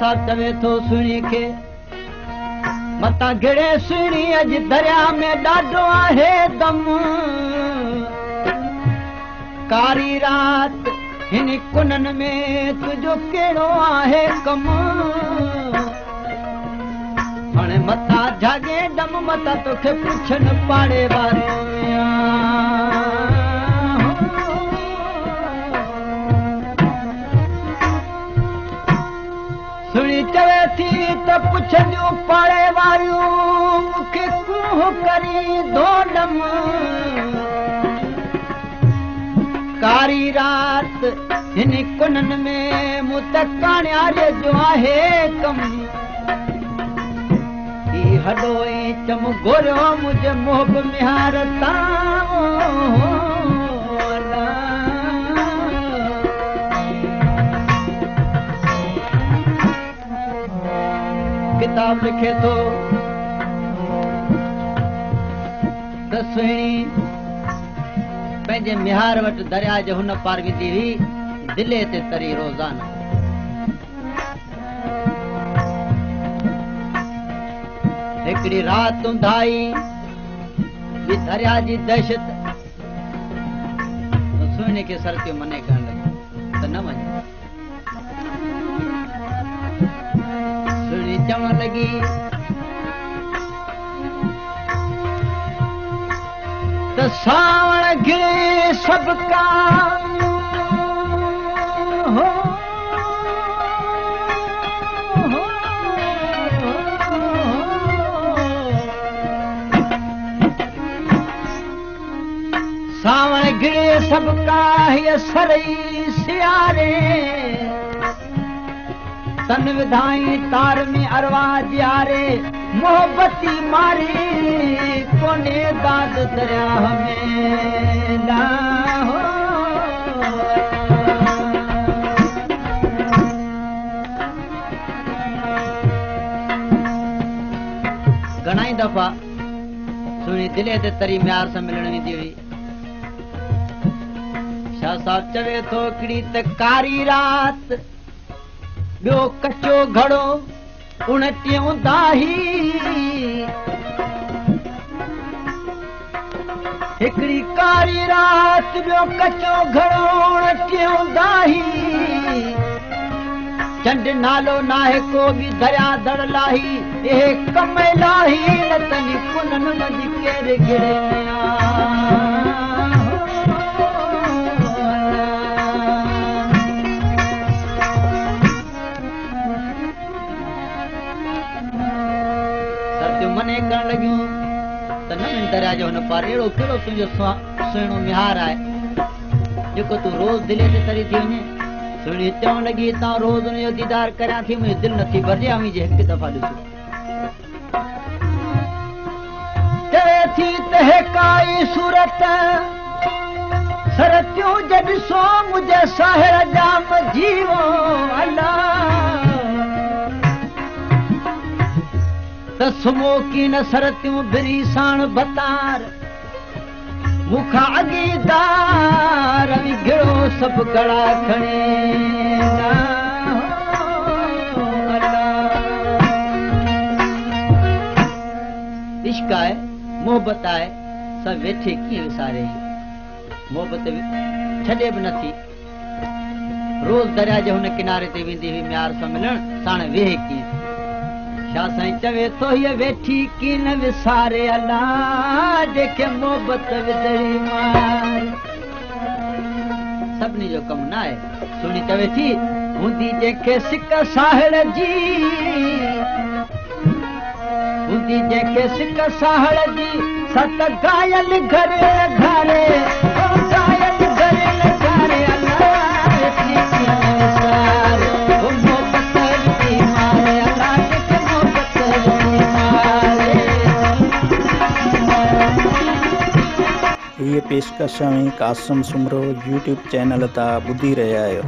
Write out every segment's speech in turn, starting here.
साहब चवे थो सुणी खे मता घिड़े सुणी अज दरिया में ॾाढो आहे दम कारी रात हिन कुनन में तुझो कहिड़ो आहे कम हाणे मथा जागे दम मता तोखे पुछनि पाड़े वारे सुणी चवे थी त पुछंदियूं पाड़े वारियूं मूंखे कूह करी धोडम कारी रात हिन कुनन में मूं त कान्यारे जो आहे कम ही हॾो ऐं चम घोरियो मुंहिंजे मोहब मिहार तां किताब लिखे थो त सुहिणी पंहिंजे मिहार वटि दरिया जे हुन पार वेंदी हुई दिले ते तरी रोज़ाना हिकिड़ी रात उंधाई ॿी दरिया जी दहशत सुहिणी खे सरतियूं मने करण लॻी त न वञे चवण लगी त सावण घिरे सब का हो सावण घिरे सब का ये सरई सियारे तन विधाई तार में अरवा जियारे मोहब्बती मारी कोने दाद दरिया में ना हो घणाई दफ़ा सुणी दिले ते तरी म्यार सां मिलण वेंदी हुई शाह साहब चवे थो हिकिड़ी त कारी रात ॿियो कचो घड़ो 29 दाही हिकिड़ी कारी रात ॿियो कचो घड़ो 29 दाही चंड नालो नाहे को बि दरिया दड़ लाही ए कम लाही लतनी कुनन मंझि केर घिरे मने करण लॻियूं त न दरिया जो हुन पार अहिड़ो कहिड़ो तुंहिंजो सुहिणो मिहार आहे जेको तूं रोज़ दिले ते तरी थी वञे सुहिणी चवण लॻी तां रोज़ हुनजो दीदार करियां थी मुंहिंजी दिलि नथी भरिजे अमी जे हिकु दफ़ा ॾिसो चवे थी त हे काई सूरत सरतियूं जे ॾिसो मुंहिंजे साहिर जाम जीवो अल्लाह त सुमो की न सरतियूं बिरी साण बतार मुखा अगीदार घिड़ो सभु कड़ा खणे इश्क आहे मोहबत आहे सभु वेठे कीअं विसारे मोहबत छॾे बि नथी रोज़ दरिया जे हुन किनारे ते वेंदी हुई म्यार सां मिलण साण वेहे कीअं शाह साईं चवे थो हीअ वेठी की न विसारे अलाह जेके मोहबत विदड़ी मार सभिनी जो कमु न आहे सुणी चवे थी हूंदी जंहिंखे सिक साहिड़ जी हूंदी जंहिंखे सिक साहिड़ जी सत घायल घर घारे ये पेशकश कासम सुमरो यूट्यूब चैनल ता ॿुधी रहिया आहियो।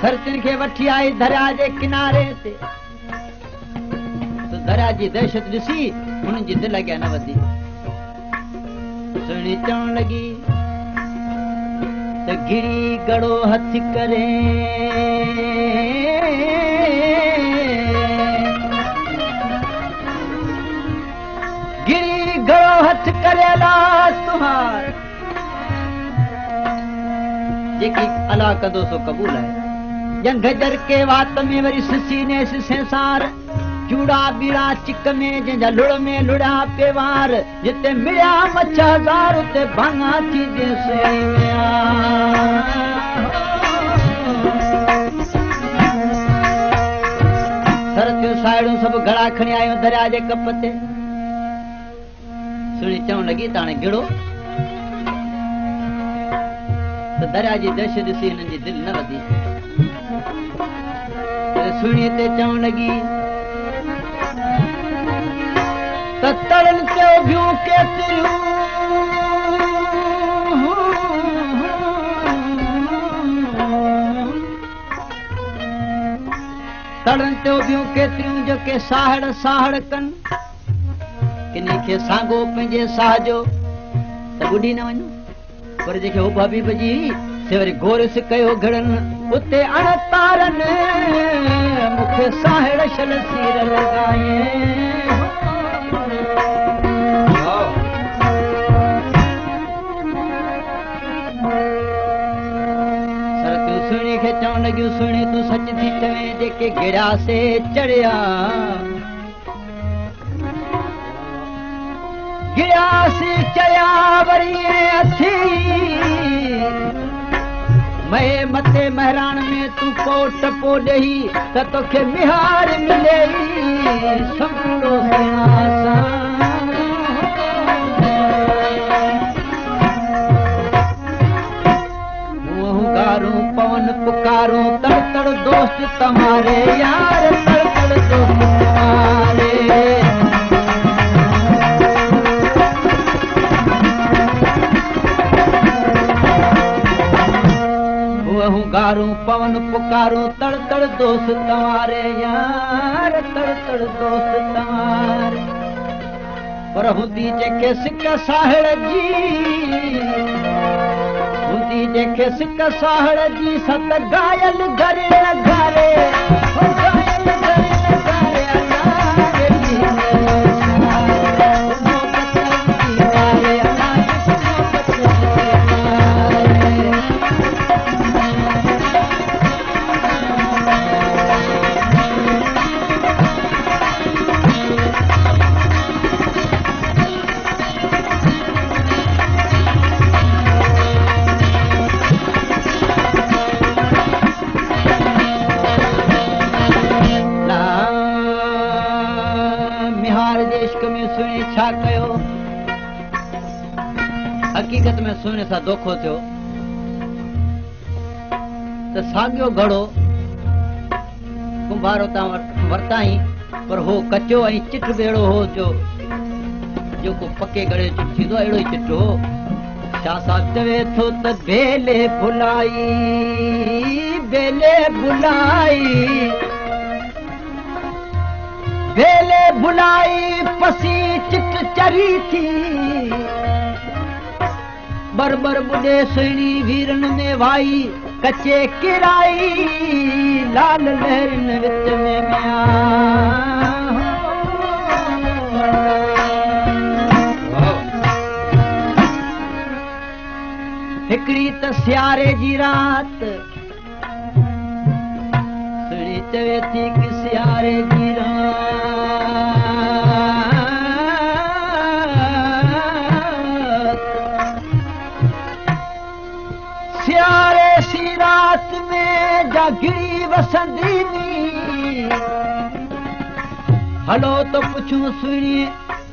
खर्चनि खे वठी आई दरिया जे किनारे ते दरिया जी दहशत ॾिसी हुननि जी दिलि अॻियां न वधी सुहिणी चवण लॻी त गिरी गड़ो हथ करे गिरी गड़ो हथ करे अला तुहार जेकी अला कंदो सो क़बूल आहे जंग जर के वात में वरी सिसी ने सिसे सार चूड़ा बीड़ा चिक में जंहिंजा लुड़ में लुड़ा पेवार जिते मिलिया मच्छा हज़ार उते भाङा थी सरतियूं साहेड़ियूं सभु घड़ा खणी आयूं दरिया जे कप ते सुहिणी चवण लॻी त हाणे गिड़ो त दरिया जी दहशत ॾिसी हिननि जी दिलि न वधी सुहिणी ते चवण लॻी त तड़नि ते उभियूं केतिरियूं तड़नि ते उभियूं केतिरियूं जेके साहड़ साहड़ कनि किनी खे सांगो पंहिंजे साह जो त ॿुधी न वञो पर जेके उभ बि भॼी से वरी गोरिस कयो घड़नि उते अण तारनि मूंखे साहेड़ शल सीर लॻाए सरतियूं सुहिणी खे चवण लॻियूं सुहिणी तूं सच थी चवे जेके गिड़ा से चढ़िया गिड़ा से चढ़िया वरी अथी मैं मथे महरान में तू कोट पो ॾेही त तोखे मिहार मिले समुंडो गारूं पवन पुकारूं तड़ तड़ दोस्त तुम्हारे यार तड़ तड़ दोस्त तुम्हारे गारूं पवन पुकारूं तड़ तड़ दोस्त तव्हारे यार तड़ तड़ दोस्त तव्हारे पर हूंदी जेके सिक साहड़ जी हूंदी जेके सिक साहड़ जी सत गायल घरे घरे छा कयो हक़ीक़त में सुहिणे सां धोखो थियो त साॻियो घड़ो कुंभारो तां वरिताई पर हो कचो ऐं चिट बेड़ो हो जो जेको पके घड़े चिट थींदो अहिड़ो ई चिट हो शाह साहिब चवे थो त बेले बुलाई बेले बुलाई पसी चिट चरी थी बरबर बुॾे सुहिणी वीरन में वाई कचे किराई लाल लहरन विच में हिकिड़ी त सियारे जी रात सुहिणी चवे थी कि सियारे जी रात सियारे सी रात में जागिरी वसंदी हलो तो पुछूं सुहिणी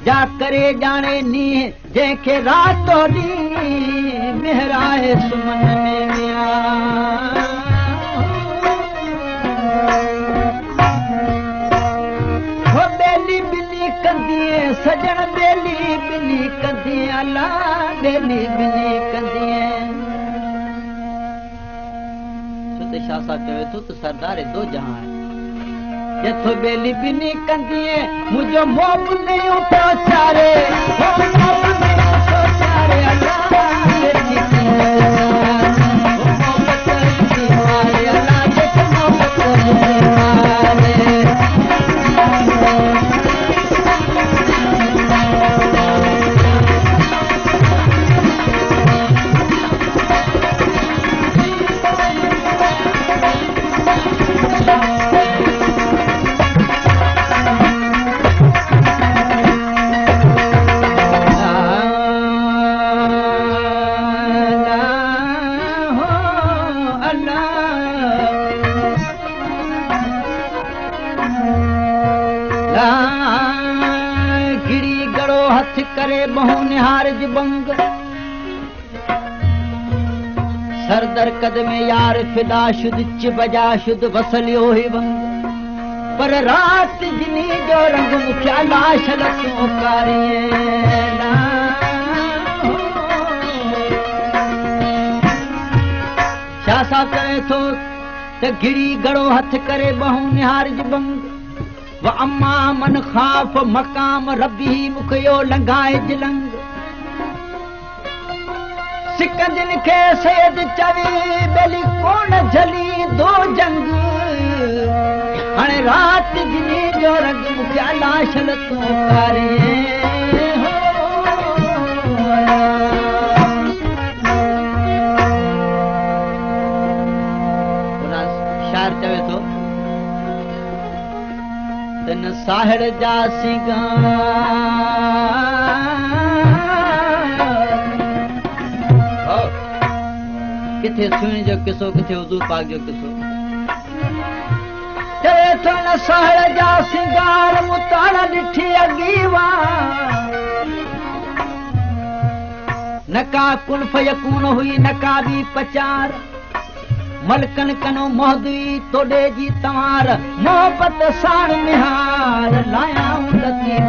जा करे ॼाणे नी जंहिंखे रातो ॾींहुं मेहराए सुमन में विया बेली बिली कंदीअ सजण बेली बिली कंदीअ अला बेली बिली कंदीअ शाह साहब चवे थो त सरदार दो जहां है जेथो बेली बिनी कंदीए मुझो मोह बुंदियो पियो चारे हो मोह बुंदियो पियो चारे अल्लाह तेरी मोहब्बत की मारे अल्लाह के मोहब्बत की मारे गिड़ी गड़ो हथ करे बहु निहार बंग सरदर कद में यार फिदा शुद्ध चिबजा शुद्ध वसलियो ही बंग पर रात जिनी जो रंग मुखिया लाश लसो कारिए शाह साहब करे थो त गिड़ी गड़ो हथ करे बहु निहार बंग व अम्मा मन खाफ मकाम रबी मुखयो लंघाए जिलंग सिकंदिन खे सैद चवी बेली कोन झली दो जंग हाणे रात जिनी जो रंग मुखिया लाश लतो कारे शायर चवे थो तन साहिड़ जा सिंगार किथे सुणी जो किसो किथे हुजूर पाक जो किसो चवे थो न साहिड़ जा सिंगार मुतारा ॾिठी अगीवा न का कुन फयकून हुई न का बि पचार मलकन कनो मोहदवी तोड़े जी तवार मोहब्बत साण निहार लाया लतीफ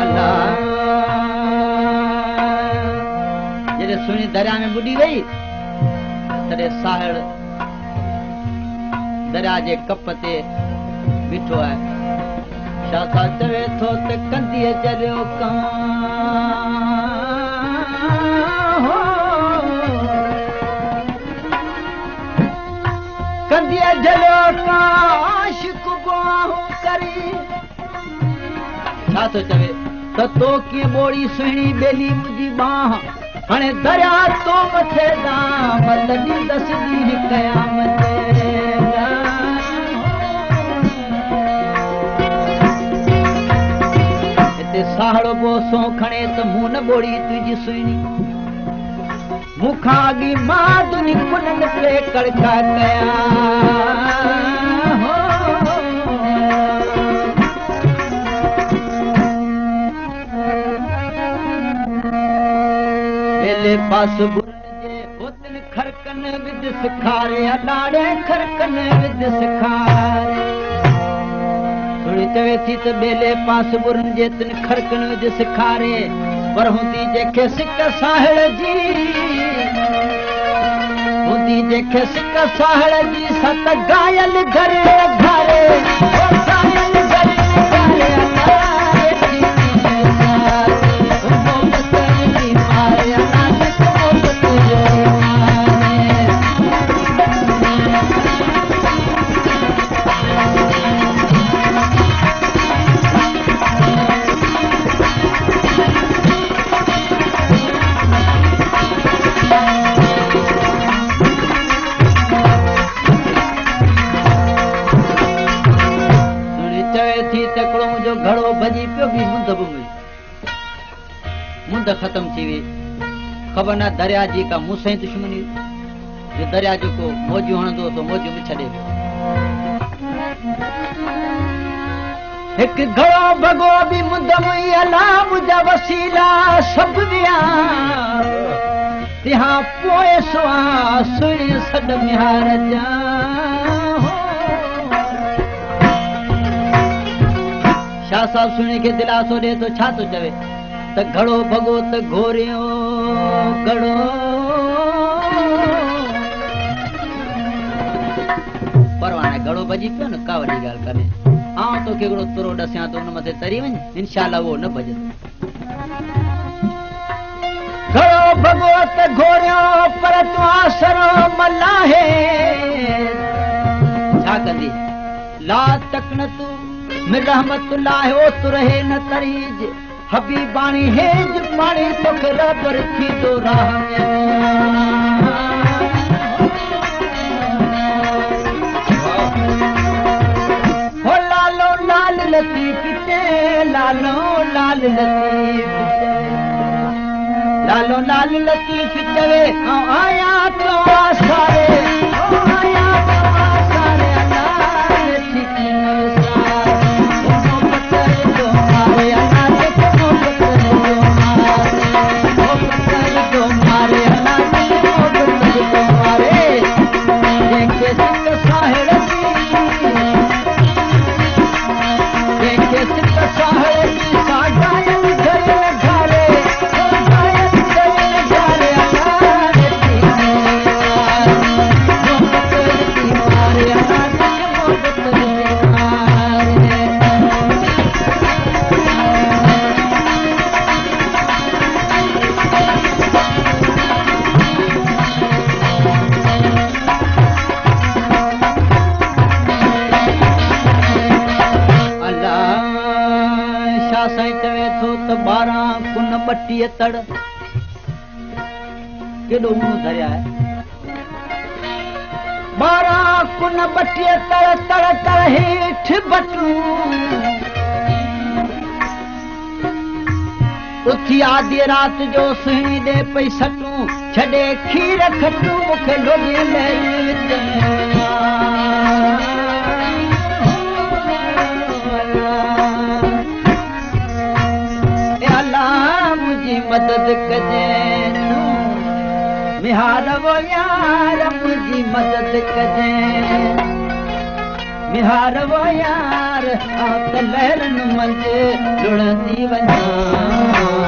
अल्लाह जॾहिं सुणी दरिया में बुॾी वई तॾहिं साहिड़ दरिया जे कप ते बीठो आहे शाह साहब चवे थो त कंदीअ जरियो कंदीअ जरियो आशिक गुआहूं करी छा थो चवे त तो कीअं ॿोड़ी सुहिणी बेली मुंहिंजी बाह हाणे दरिया तो मथे दाम तॾहिं दसदी क़यामत साहड़ो बोसो खणे त मूं न ॿोड़ी तुंहिंजी सुहिणी मूंखां अॻी मां दुनी कुलनि ते कड़का कया बेले पास बुरन जे होतन खरकन विद सिखारे अलाड़े खरकन विद सिखारे चवे थी त बेले पास बुरन जे तिन खरकन विझ सिखारे पर हूंदी जेके सिक साहिड़ जी हूंदी जेके सिक साहिड़ जी सत गायल घर घरे गायल घर घरे घड़ो भॼी पियो बि मुंद बि हुई मुंद ख़तम थी वई ख़बर न दरिया जी का मूं सां ई दुश्मनी जो दरिया जेको मौजूं हणंदो तो मौजूं बि छॾे हिकु घड़ो भॻो बि मुंद हुई अला मुंहिंजा वसीला सभु विया तिहां पोइ सुहा सुणी सॾ मिहार जा शाह साहब सुणी खे दिलासो ॾे थो छा थो चवे त घड़ो भॻो त घोरियो घड़ो पर हाणे घड़ो भॼी पियो न का वॾी ॻाल्हि कान्हे आउं तोखे हिकिड़ो तुरो ॾसियां थो हुन मथे तरी वञ इनशाला उहो न भॼंदो घड़ो भॻो त घोरियो पर तूं आसरो मलाहे छा कंदी ला तकन तूं मिर रहमत लाहे ओ तु रहे न तरीज हबीबाणी हेज पाणी तोखे रबर थींदो राह में हो लालो लाल लतीफ चए लालो लाल लतीफ लालो लाल लतीफ चवे आया तो आसारे आया तो आसारे लाल लतीफ पट्टीअ तड़ केॾो ऊनो दरिया आहे 12 कुन बट्टीअ तड़ तड़ तड़ हेठि बटूं उथी आधी राति जो सुहिणी ॾे पई सटूं छॾे खीर खटूं मूंखे लोॾे मदद कजे मिहार वो यार मुझी मदद कजे मिहार वो यार आप लहरन मंझि लुड़ंदी वञा